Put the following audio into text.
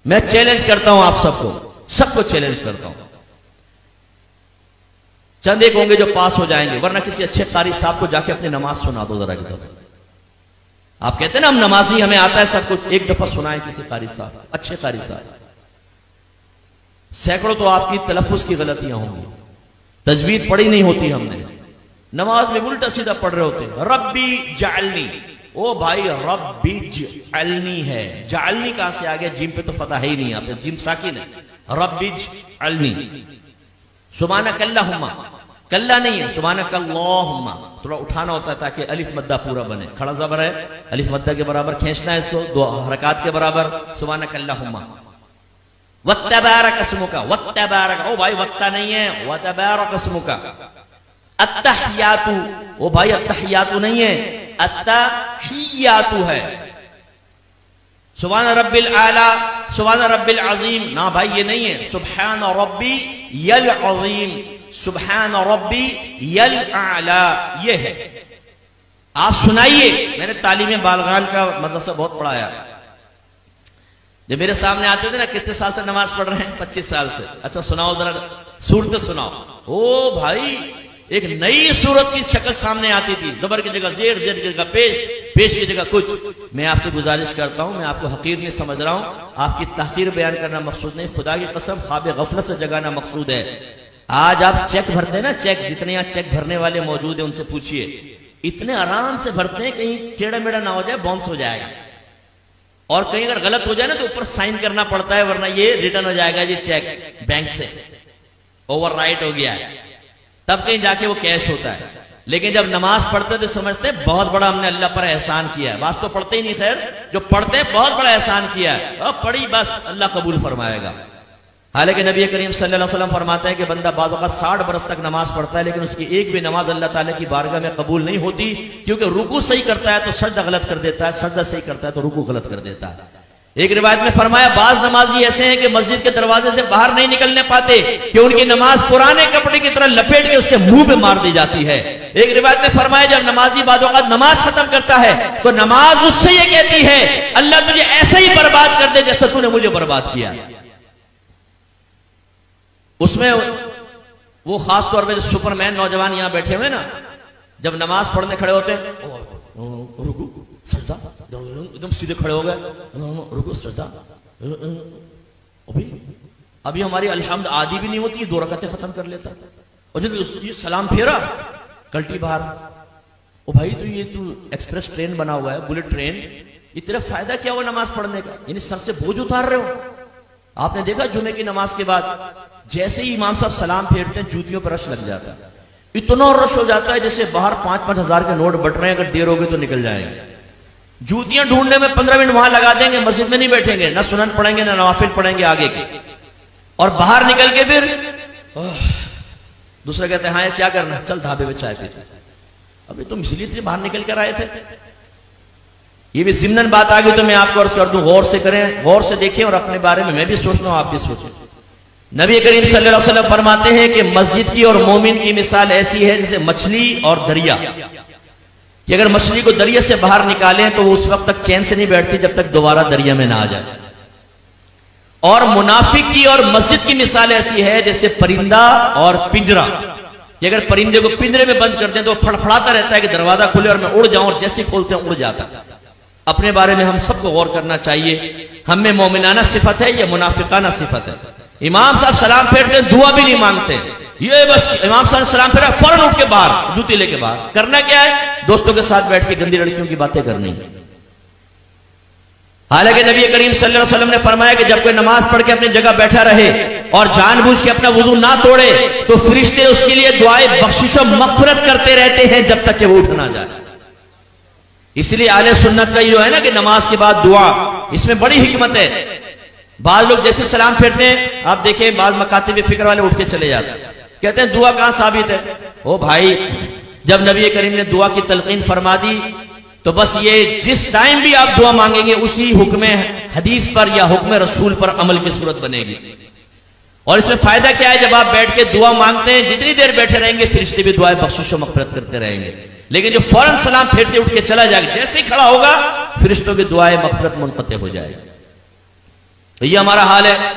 मैं चैलेंज करता हूं आप सबको चैलेंज करता हूं। चंद एक होंगे जो पास हो जाएंगे, वरना किसी अच्छे कारी साहब को जाके अपनी नमाज सुना दो जरा। आप कहते हैं ना हम नमाजी, हमें आता है सब कुछ, एक दफा सुनाए किसी कारी साहब, अच्छे कारी साहब। सैकड़ों तो आपकी तलफ्फुज की गलतियां होंगी, तजवीद पढ़ी नहीं होती हमने, नमाज में उल्टा सीधा पढ़ रहे होते हैं। रब्बी जालनी, ओ भाई रब्बी जालनी है, जालनी कहां से आ गया? जिम पे तो फतह है ही नहीं, आप जिम साकिन है। रब्बी जालनी, सुब्हानकल्लाहुम्मा, कल्ला नहीं है, सुब्हानकल्लाहुम्मा थोड़ा उठाना होता है ताकि अलिफ मद्दा पूरा बने। खड़ा ज़बर है, अलिफ मद्दा के बराबर खींचना है इसको, दो हरकत के बराबर। सुब्हानकल्लाहुम्मा वत्तबारक अस्मुका, वत्तबारक, ओ भाई वत्ता नहीं है, वत्तबारक अस्मुका। अत्तहियातु, ओ भाई अत्तहियातु नहीं है, अत्तहियातु है। सुभान रब्बिल आला, सुभान रब्बिल अजीम, ना भाई ये नहीं है, सुभान रब्बी यल अजीम, सुभान रब्बी यल आला, ये है। आप सुनाइए। मैंने तालीम बालगान का मदरसा बहुत पढ़ाया। जब मेरे सामने आते थे ना, कितने साल से नमाज पढ़ रहे हैं? 25 साल से। अच्छा सुनाओ जरा, सूरत सुनाओ। ओ भाई एक नई सूरत की शक्ल सामने आती थी, जबर की जगह जेर, जेर की जगह पेश, पेश की जगह कुछ। मैं आपसे गुजारिश करता हूं, मैं आपको हकीर नहीं समझ रहा हूं, आपकी तहकीर बयान करना मकसूद नहीं, खुदा की कसम ख्वाब गफलत से जगाना मकसूद है। आज आप चेक भरते हैं ना, चेक, जितने यहाँ चेक भरने वाले मौजूद हैं उनसे पूछिए, इतने आराम से भरते हैं, कहीं टेढ़ा मेढ़ा ना हो जाए, बाउंस हो जाएगा। और कहीं अगर गलत हो जाए ना तो ऊपर साइन करना पड़ता है, वरना ये रिटर्न हो जाएगा जी चेक बैंक से, ओवर राइट हो गया है, तब कहीं जाके वो कैश होता है। लेकिन जब नमाज पढ़ते तो समझते हैं बहुत बड़ा हमने अल्लाह पर एहसान किया है। बात तो पढ़ते ही नहीं, खैर जो पढ़ते हैं बहुत बड़ा एहसान किया है, अब पढ़ी बस अल्लाह कबूल फरमाएगा। हालांकि नबी करीम सल्लल्लाहु अलैहि वसल्लम फरमाते हैं कि बंदा बाज़ औक़ात 60 बरस तक नमाज पढ़ता है, लेकिन उसकी एक भी नमाज अल्लाह ताला की बारगाह में कबूल नहीं होती, क्योंकि रुकू सही करता है तो सजदा गलत कर देता है, सजदा सही करता है तो रुकू गलत कर देता है। एक रिवायत में फरमाया, बाज नमाजी ऐसे हैं कि मस्जिद के दरवाजे से बाहर नहीं निकलने पाते कि उनकी नमाज पुराने कपड़े की तरह लपेट के उसके मुंह पे मार दी जाती है। एक रिवायत में फरमाया, जब नमाजी बाज़ औक़ात नमाज खत्म करता है तो नमाज उससे ये कहती है, अल्लाह तुझे ऐसे ही बर्बाद कर दे जैसे तूने मुझे बर्बाद किया। उसमें वो खास तौर पे जो सुपरमैन नौजवान यहां बैठे हुए ना, जब नमाज पढ़ने खड़े होते हैं, रुकू सजदा, एकदम सीधे खड़े हो गए, रुकू सजदा, अभी हमारी अलहम्द आदि भी नहीं होती, 2 रकअतें खत्म कर लेता। और जब ये सलाम फेरा, कल्टी बाहर, ओ भाई तो ये तू एक्सप्रेस ट्रेन बना हुआ है, बुलेट ट्रेन, ये तेरा फायदा क्या हुआ नमाज पढ़ने का? यानी सर से बोझ उतार रहे हो। आपने देखा जुमे की नमाज के बाद जैसे ही इमाम साहब सलाम फेरते हैं, जूतियों पर रश लग जाता है, इतना रश हो जाता है जैसे बाहर 5-5 हजार के नोट बट रहे हैं, अगर देर हो गई तो निकल जाएंगे। जूतियां ढूंढने में 15 मिनट वहां लगा देंगे, मस्जिद में नहीं बैठेंगे, ना सुनन पढ़ेंगे ना नवाफिल पढ़ेंगे आगे के, और बाहर निकल के फिर दूसरा कहते हैं हाँ क्या करना, चल ढाबे में चाय पीते। अभी तुम इसलिए बाहर निकल कर आए थे। ये भी जिम्नन बात आ गई तो मैं आपको अर्ज कर दूं, गौर से करें, गौर से देखें, और अपने बारे में मैं भी सोचता हूं, आप भी सोचें। नबी करीम सल्लल्लाहु अलैहि वसल्लम फरमाते हैं कि मस्जिद की और मोमिन की मिसाल ऐसी है जैसे मछली और दरिया, कि अगर मछली को दरिया से बाहर निकालें तो वो उस वक्त तक चैन से नहीं बैठती जब तक दोबारा दरिया में ना आ जाए। और मुनाफिक की और मस्जिद की मिसाल ऐसी है जैसे परिंदा और पिंजरा, कि अगर परिंदे को पिंजरे में बंद कर दें तो फड़फड़ाता रहता है कि दरवाजा खुले और मैं उड़ जाऊं, और जैसे खोलते हैं उड़ जाता। अपने बारे में हम सबको गौर करना चाहिए, हम में मोमिनाना सिफत है या मुनाफिकाना सिफत है। इमाम साहब सलाम फेरते दुआ भी नहीं मांगते, ये बस इमाम साहब सलाम फेरा फौरन उठ के बाहर, जूती लेके बाहर। करना क्या है? दोस्तों के साथ बैठ के गंदी लड़कियों की बातें करनी। हालांकि नबी करीम सल्लल्लाहु अलैहि वसल्लम ने फरमाया कि जब कोई नमाज पढ़ के अपनी जगह बैठा रहे और जानबूझ के अपना वुजू ना तोड़े तो फरिश्ते उसके लिए दुआए बख्शिश और मग़फ़िरत करते रहते हैं जब तक कि वो उठ ना जाए। इसलिए आले सुन्नत का जो है ना कि नमाज के बाद दुआ, इसमें बड़ी हिकमत है। बाज लोग जैसे सलाम फेरते हैं, आप देखें बाज मकातिब फिक्र वाले उठ के चले जाते हैं, कहते हैं दुआ कहां साबित है? ओ भाई, जब नबी करीम ने दुआ की तलकीन फरमा दी तो बस ये जिस टाइम भी आप दुआ मांगेंगे उसी हुक्म हदीस पर या हुक्म रसूल पर अमल की सूरत बनेगी। और इसमें फायदा क्या है? जब आप बैठ के दुआ मांगते हैं, जितनी देर बैठे रहेंगे फरिश्ते भी दुआएं बख्शिश और मग़फ़िरत करते रहेंगे। लेकिन जो फौरन सलाम फेरते उठ के चला जाएगा, जैसे ही खड़ा होगा फरिश्तों की दुआएं मग़फ़िरत मुनक़ते हो जाएगी। तो ये हमारा हाल है।